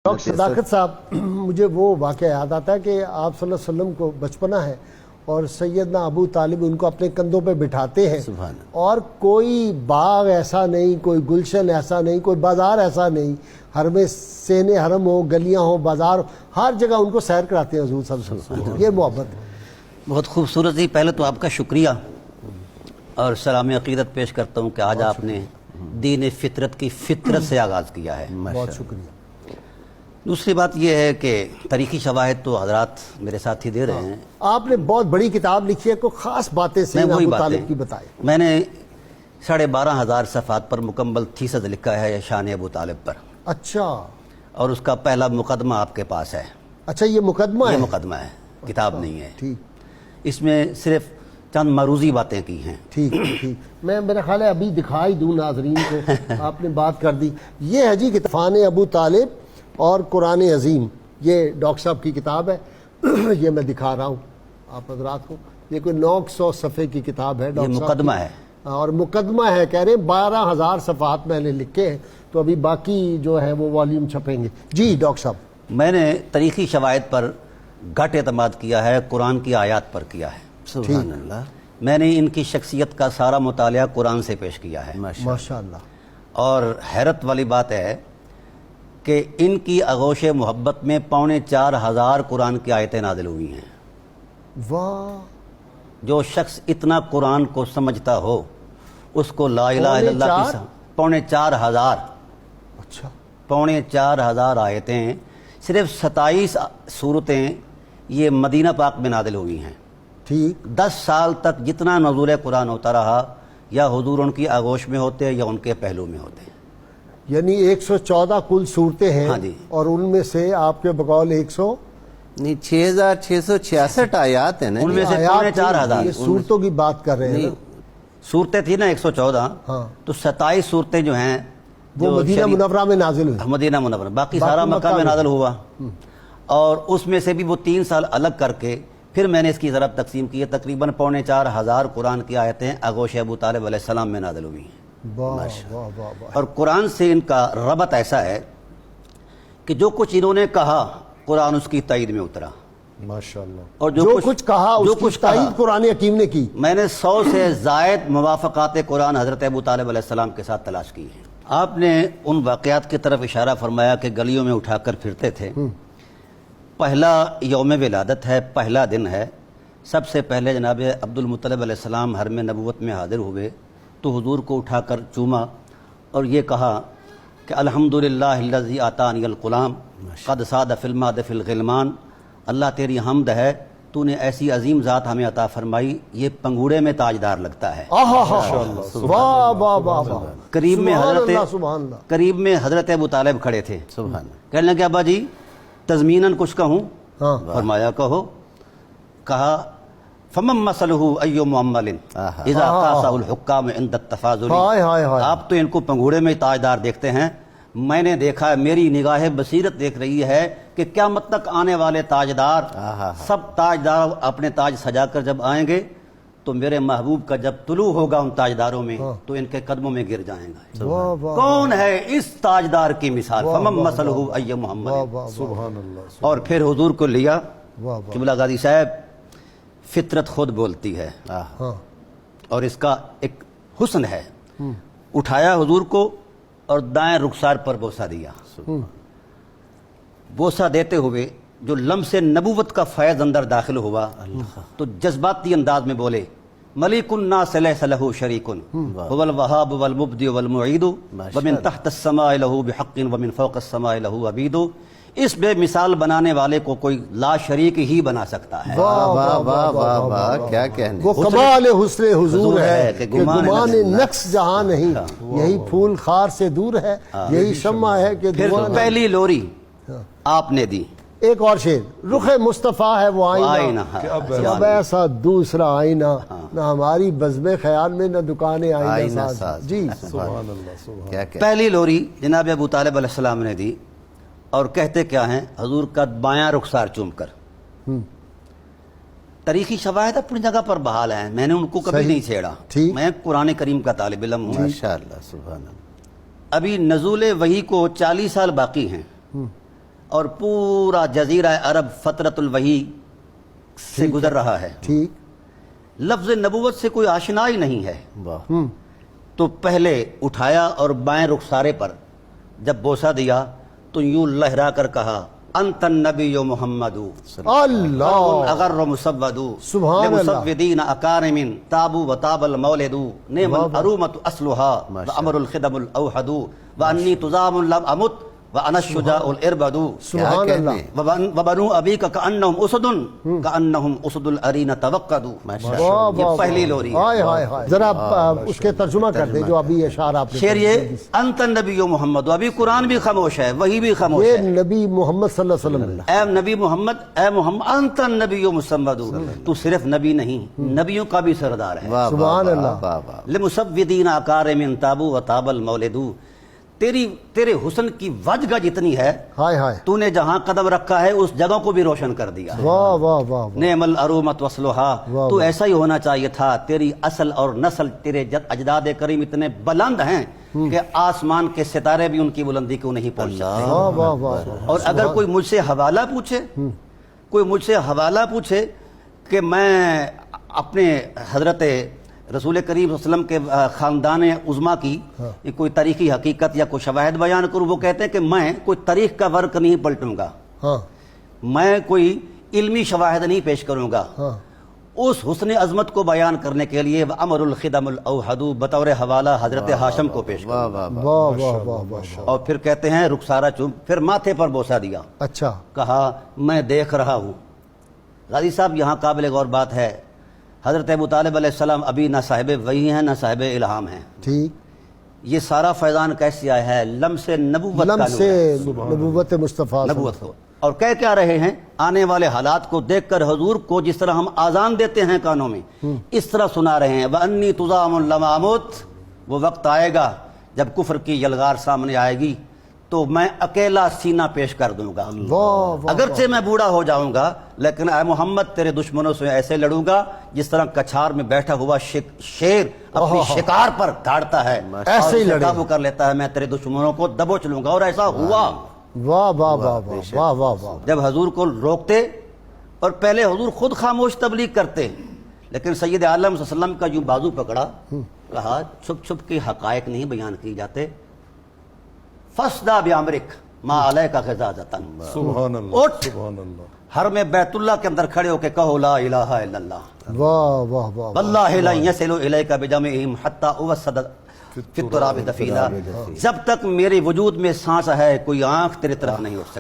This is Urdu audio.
ڈاکٹر صداقت صاحب، مجھے وہ واقعہ یاد آتا ہے کہ آپ صلی اللہ علیہ وسلم کو بچپنا ہے اور سیدنا ابو طالب ان کو اپنے کندھوں پہ بٹھاتے ہیں، اور کوئی باغ ایسا نہیں، کوئی گلشن ایسا نہیں، کوئی بازار ایسا نہیں، حرم سین حرم ہو، گلیاں ہو، بازار ہو، ہر جگہ ان کو سیر کراتے ہیں حضور صلی اللہ علیہ وسلم۔ یہ محبت ہے۔ بہت خوبصورت جی، پہلے تو آپ کا شکریہ اور سلام عقیدت پیش کرتا ہوں کہ آج آپ نے دین فطرت کی فطرت سے آغاز کیا ہے، بہت شکریہ۔ دوسری بات یہ ہے کہ تاریخی شواہد تو حضرات میرے ساتھ ہی دے رہے ہیں، آپ نے بہت بڑی کتاب لکھی ہے، کوئی خاص باتیں سیدنا ابو طالب کی بتائیں۔ میں نے 12,500 صفحات پر مکمل تھیسز لکھا ہے شان ابو طالب پر، اچھا اور اس کا پہلا مقدمہ آپ کے پاس ہے۔ اچھا، یہ مقدمہ ہے؟ یہ مقدمہ ہے، کتاب نہیں ہے۔ ٹھیک، اس میں صرف چند معروضی باتیں کی ہیں۔ ٹھیک ٹھیک، میں میرا خیال ہے ابھی دکھائی دوں ناظرین کو، آپ نے بات کر دی۔ یہ ہے جی عرفان ابو طالب اور قرآن عظیم، یہ ڈاکٹر صاحب کی کتاب ہے، یہ میں دکھا رہا ہوں آپ حضرات کو۔ یہ کوئی 900 صفحے کی کتاب ہے، یہ مقدمہ ہے اور مقدمہ ہے، کہہ رہے ہیں 12,000 صفحات میں نے لکھے ہیں، تو ابھی باقی جو ہے وہ والیوم چھپیں گے۔ جی ڈاکٹر صاحب۔ میں نے تاریخی شواہد پر گھٹ اعتماد کیا ہے، قرآن کی آیات پر کیا ہے۔ سبحان اللہ۔ میں نے ان کی شخصیت کا سارا مطالعہ قرآن سے پیش کیا ہے، ماشاء اللہ۔ اور حیرت والی بات ہے کہ ان کی آغوش محبت میں 4,500 قرآن کی آیتیں نازل ہوئی ہیں۔ واہ، جو شخص اتنا قرآن کو سمجھتا ہو اس کو لا الہ الا اللہ کی 4,500 اچھا 4,500 آیتیں، صرف 27 صورتیں یہ مدینہ پاک میں نازل ہوئی ہیں۔ ٹھیک، 10 سال تک جتنا نزول قرآن ہوتا رہا، یا حضور ان کی آغوش میں ہوتے یا ان کے پہلو میں ہوتے۔ یعنی 114 کل صورتیں ہیں، ہاں جی، اور ان میں سے آپ کے بقول 100 نہیں 6,666 آیات ہیں نا، ان میں سے 4,500 یہ صورتوں کی بات کر رہے ہیں نا؟ صورتیں تھیں نا 114، ہاں، تو 27 صورتیں جو ہیں وہ مدینہ منورہ میں نازل ہوئی۔ مدینہ منورہ، باقی سارا مکہ میں نازل ہوا، اور اس میں سے بھی وہ 3 سال الگ کر کے پھر میں نے اس کی ضرب تقسیم کی ہے۔ تقریباً 4,500 قرآن کی آیتیں آغوش ابو طالب علیہ السلام میں نازل ہوئی ہیں۔ واہ واہ واہ واہ۔ اور قرآن سے ان کا ربط ایسا ہے کہ جو کچھ انہوں نے کہا قرآن اس کی تائید میں اترا، ماشاءاللہ، اور جو کچھ کہا اس کی تائید قرآن حکیم نے کی۔ میں نے 100 سے زائد موافقات قرآن حضرت ابو طالب علیہ السلام کے ساتھ تلاش کی ہیں۔ آپ نے ان واقعات کی طرف اشارہ فرمایا کہ گلیوں میں اٹھا کر پھرتے تھے۔ پہلا یوم ولادت ہے، پہلا دن ہے، سب سے پہلے جناب عبد المطلب علیہ السلام حرم نبوت میں حاضر ہوئے تو حضور کو اٹھا کر چوما اور یہ کہا کہ الحمدللہ الذی آتانی الغلام قد صاد فی الماد فی الغلمان، اللہ تیری حمد ہے، تو نے ایسی عظیم ذات ہمیں عطا فرمائی، یہ پنگوڑے میں تاجدار لگتا ہے۔ واہ واہ واہ واہ، قریب میں سبحان اللہ۔ قریب میں حضرت ابو طالب کھڑے تھے، سبحان اللہ۔ کہنے لگے ابا جی تضمیناً کچھ کہوں؟ ہاں، فرمایا کہو۔ کہا فمن مسلہ ایو معمل اذا قاسہ الحکام عند التفاضل، ہائے ہائے ہائے، آپ تو ان کو پنگوڑے میں تاجدار دیکھتے ہیں، میں نے دیکھا ہے، میری نگاہ بصیرت دیکھ رہی ہے کہ قیامت تک آنے والے تاجدار سب تاجدار اپنے تاج سجا کر جب آئیں گے تو میرے محبوب کا جب طلوع ہوگا ان تاجداروں میں تو ان کے قدموں میں گر جائیں گا۔ واہ واہ، کون ہے اس تاجدار کی مثال؟ فمن مسلہ ایو محمد۔ سبحان اللہ۔ اور پھر حضور کو لیا، واہ واہ، قبلہ غازی صاحب فطرت خود بولتی ہے، ہاں، اور اس کا ایک حسن ہے۔ اٹھایا حضور کو اور دائیں رخسار پر بوسہ دیا، بوسہ دیتے ہوئے جو لمس نبوت کا فیض اندر داخل ہوا تو جذباتی انداز میں بولے ملک الناس لیس لہ شریک هو الوهاب والمبدئ والمعید ومن تحت السماء له بحق ومن فوق السماء له عبید۔ اس بے مثال بنانے والے کو کوئی لا شریک ہی بنا سکتا ہے۔ واہ واہ واہ واہ واہ، کیا کہنے۔ وہ کمال حسن حضور ہے کہ کہ گمان نقص جہاں نہیں، یہی پھول خار سے دور ہے، یہی شمع ہے کہ پھر دھواں نہیں۔ پہلی لوری آپ نے دی، ایک اور شعر، رخ مصطفیٰ ہے وہ آئینہ کہ اب ایسا دوسرا آئینہ، نہ ہماری بزم خیال میں نہ دکان آئینہ ساز۔ جی سبحان اللہ، کیا کہنے۔ پہلی لوری جناب ابو طالب علیہ السلام نے دی، اور کہتے کیا ہیں حضور کا بایاں رخسار چوم کر۔ تاریخی شواہد اپنی جگہ پر بحال ہیں، میں نے ان کو کبھی نہیں چھیڑا، میں قرآن کریم کا طالب علم ہوں۔ ماشاءاللہ، سبحان اللہ۔ ابھی نزول وحی کو 40 سال باقی ہیں، اور پورا جزیرہ عرب فترت الوحی سے گزر رہا ہے، ٹھیک، لفظ نبوت سے کوئی آشنا ہی نہیں ہے، واہ تو پہلے اٹھایا اور بائیں رخسارے پر جب بوسہ دیا تو یوں لہرا کر کہا انت النبی محمد اللہ، اگر مسود سبحان اللہ، لمسودین اکارم تابو و تاب المولد نعم الارومۃ اصلها وامر الخدم الاوحد وانی تزام لم امت وانا الشجاع الاربد سبحان اللہ، وبنو ابیک کانہم اسد کانہم اسد الارین توقدوا. واہ یہ واہ پہلی لوری ہے. ہائے ہائے ہائے، ذرا اس کے ترجمہ کر دیں جو ابھی اشعار آپ نے شعر یہ انت النبی محمد، ابھی قرآن بھی خاموش ہے، وہی بھی خاموش یہ ہے. نبی محمد صلی اللہ علیہ وسلم، اے نبی محمد، اے محمد انت النبی محمد، تو صرف نبی نہیں، نبیوں کا بھی سردار ہے. واہ سبحان اللہ، واہ واہ لمسودین اکارم تابو و تاب المولد، تیرے حسن کی وجہ جتنی ہے ہائے ہائے، تو نے جہاں قدم رکھا ہے اس جگہ کو بھی روشن کر دیا. واہ واہ واہ، نعم الارومۃ وصلها، واہ تو ایسا ہی ہونا چاہیے تھا. تیری اصل اور نسل، تیرے اجداد کریم اتنے بلند ہیں کہ آسمان کے ستارے بھی ان کی بلندی کو نہیں پہنچ سکتے. واہ واہ واہ، اور اگر کوئی مجھ سے حوالہ پوچھے کہ میں اپنے حضرت رسول کریم صلی اللہ علیہ وسلم کے خاندان عظما کی کوئی تاریخی حقیقت یا کوئی شواہد بیان کروں، وہ کہتے ہیں کہ میں کوئی تاریخ کا ورق نہیں پلٹوں گا، ہاں میں کوئی علمی شواہد نہیں پیش کروں گا. ہاں، اس حسن عظمت کو بیان کرنے کے لیے امر الخدم الاوحد بطور حوالہ حضرت ہاشم کو پیش کروں. واہ واہ واہ واہ واہ، اور پھر کہتے ہیں رخسارہ چوم، پھر ماتھے پر بوسہ دیا، اچھا، کہا میں دیکھ رہا ہوں. غازی صاحب یہاں قابل غور بات ہے، حضرت ابو طالب علیہ السلام ابھی نہ صاحب وحی ہیں نہ صاحب الہام ہیں. ٹھیک، یہ سارا فیضان کیسے آیا ہے؟ لمس نبوت کا لم نور سے ہے. نبوت مصطفیٰ، نبوت کو. اور کہہ کیا رہے ہیں؟ آنے والے حالات کو دیکھ کر حضور کو جس طرح ہم آزان دیتے ہیں کانوں میں، اس طرح سنا رہے ہیں. وَأَنِّي تُزَامُ لَمْ أَمُتْ، وہ وقت آئے گا جب کفر کی یلغار سامنے آئے گی تو میں اکیلا سینہ پیش کر دوں گا. واہ واہ، اگرچہ میں بوڑھا ہو جاؤں گا لیکن اے محمد تیرے دشمنوں سے ایسے لڑوں گا جس طرح کچھار میں بیٹھا ہوا شیر اپنی شکار پر دھاڑتا ہے، ایسے ہی اسے لڑے. قابو کر لیتا ہے. میں تیرے دشمنوں کو دبوچ لوں گا. اور ایسا ہوا. واہ واہ واہ واہ واہ واہ واہ، جب حضور کو روکتے، اور پہلے حضور خود خاموش تبلیغ کرتے، لیکن سید عالم صلی اللہ علیہ وسلم کا یوں بازو پکڑا، کہا چھپ چھپ کے حقائق نہیں بیان کی جاتے. فَاسْدَا بِأَمْرِكَ مَا عَلَيْكَ غِضَاضَةٌ، سبحان اللہ، اٹھ سبحان اللہ، حرم بیت اللہ کے اندر کھڑے ہو کے کہو لا الہ الا اللہ واہ واہ واہ، واللہ لا يصل الیک بجمعہم حتی اوسد فی التراب دفینا. جب تک میرے وجود میں سانس ہے کوئی آنکھ تیرے طرف نہیں اٹھ سکتی.